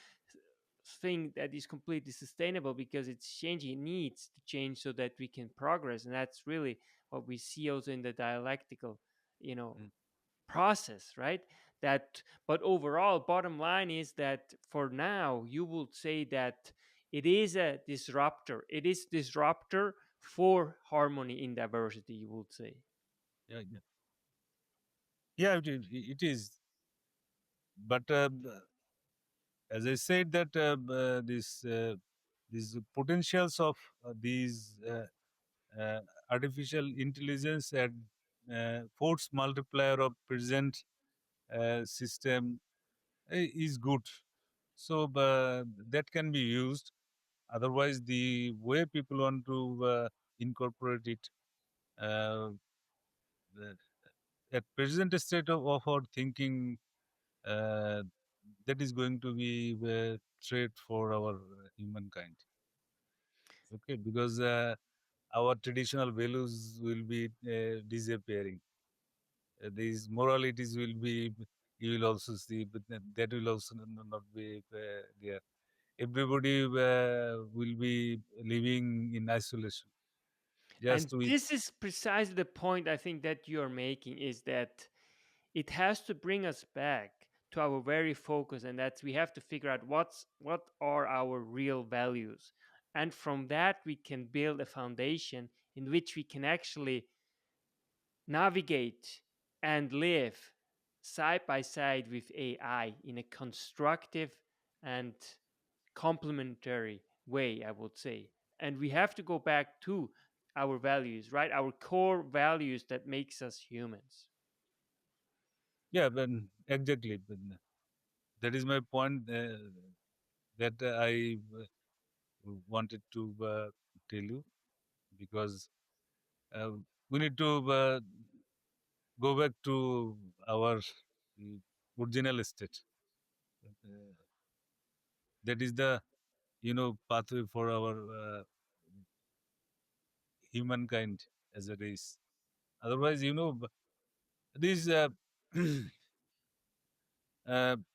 thing that is completely sustainable because it's changing. It needs to change so that we can progress. And that's really what we see also in the dialectical, you know, Mm, process, right? That, but overall, bottom line is that for now, you would say that it is a disruptor. It is disruptor for harmony in diversity, you would say. yeah, yeah, yeah, it is. But as I said, that these potentials of these artificial intelligence and force multiplier of present system is good. So that can be used. Otherwise, the way people want to incorporate it, uh, the- at present state of our thinking, uh, that is going to be a threat for our humankind. Okay, because our traditional values will be disappearing. These moralities will be, you will also see, but that will also not be there. Everybody will be living in isolation. And Just with, this is precisely the point I think that you're making, is that it has to bring us back to our very focus, and that's we have to figure out what are our real values, and from that we can build a foundation in which we can actually navigate and live side by side with AI in a constructive and complementary way, I would say. And we have to go back to our values, right? Our core values that makes us humans. yeah, but exactly. But that is my point, that I wanted to tell you, because uh, we need to go back to our original state. Uh, that is the pathway for our humankind as a race. Otherwise, these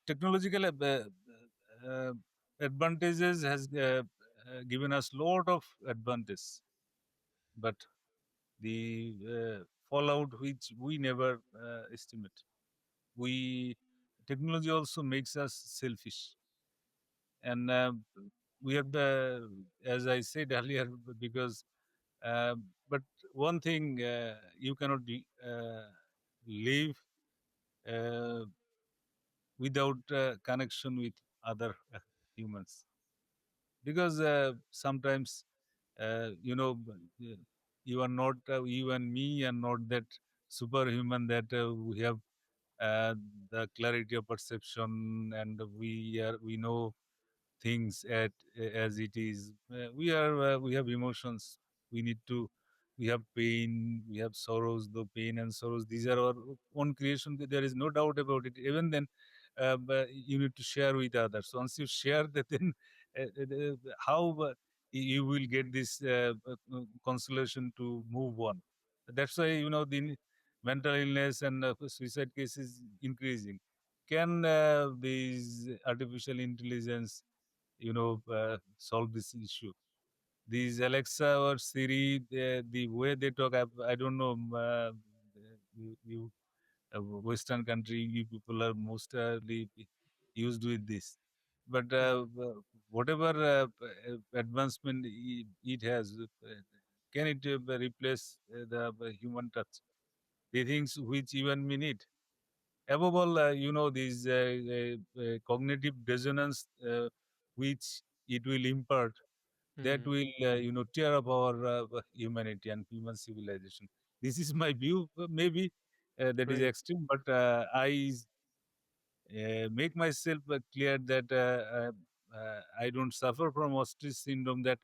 technological uh, advantages has given us lot of advantage, but the fallout which we never estimate. We Technology also makes us selfish, and we have the, as I said earlier, because but one thing, you cannot live uh, without connection with other humans, because sometimes you are not, you and me are not that superhuman that we have uh, the clarity of perception, and we know things as it is. We have emotions. We need to. We have pain. We have sorrows. The pain and sorrows. These are our own creation. There is no doubt about it. Even then, but you need to share with others. Once you share that, then how you will get this consolation to move on. That's why the mental illness and suicide cases increasing. Can these artificial intelligence solve this issue? These Alexa or Siri, the way they talk, I don't know. You Western country, you people are mostly used with this. But whatever advancement it has, can it replace the human touch? The things which even we need. Above all, these cognitive dissonance which it will impart, that Mm, will, tear up our humanity and human civilization. This is my view. Maybe that is great. extreme, but I make myself clear that I don't suffer from ostrich syndrome, that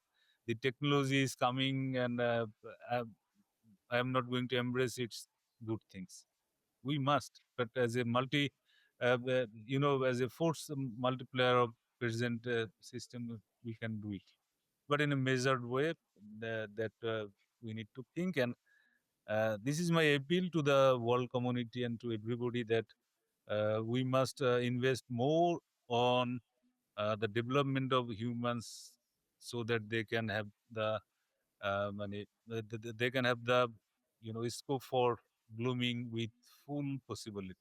the technology is coming and I, I am not going to embrace its good things. We must, but as a as a force multiplier of present system, we can do it, but in a measured way that we need to think. And this is my appeal to the world community and to everybody, that we must invest more on the development of humans, so that they can have the money, they can have the scope for blooming with full possibility.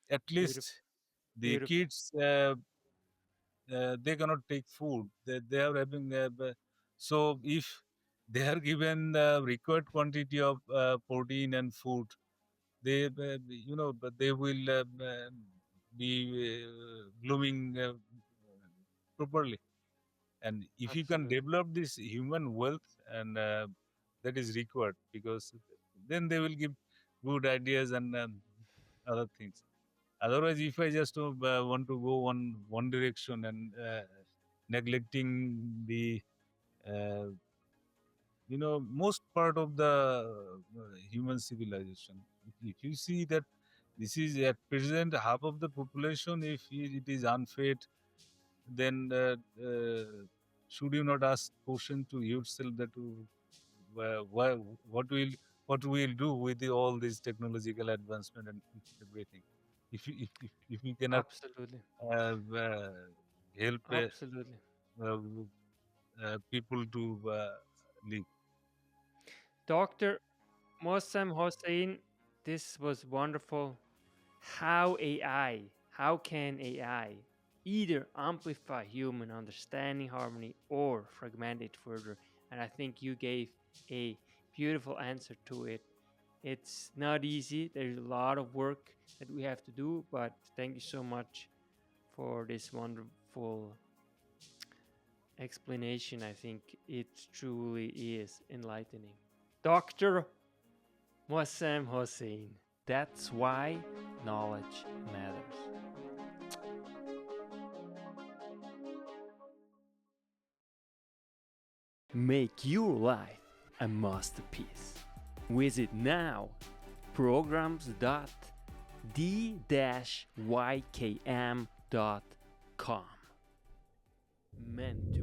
At Beautiful. least the Beautiful. kids, they cannot take food. They are having so if they are given the required quantity of protein and food, they but they will be blooming properly. And if you can Absolutely. develop this human wealth, and that is required, because then they will give good ideas and other things. Otherwise, if I just want to go one direction and neglecting the uh, most part of the human civilization, if you see that this is at present half of the population, if it is unfed, then should you not ask question to yourself that why, what will what we'll do with all this technological advancement and everything, if we cannot Absolutely. uh, help Absolutely. uh, people to live. Dr. Moazzem Hossain, this was wonderful. How can AI either amplify human understanding, harmony, or fragment it further? And I think you gave a beautiful answer to it. It's not easy, there's a lot of work that we have to do, but thank you so much for this wonderful explanation. I think it truly is enlightening. Dr. Moazzem Hossein. That's why knowledge matters. Make your life a masterpiece. Visit now programs.the-ykm.com. Meant to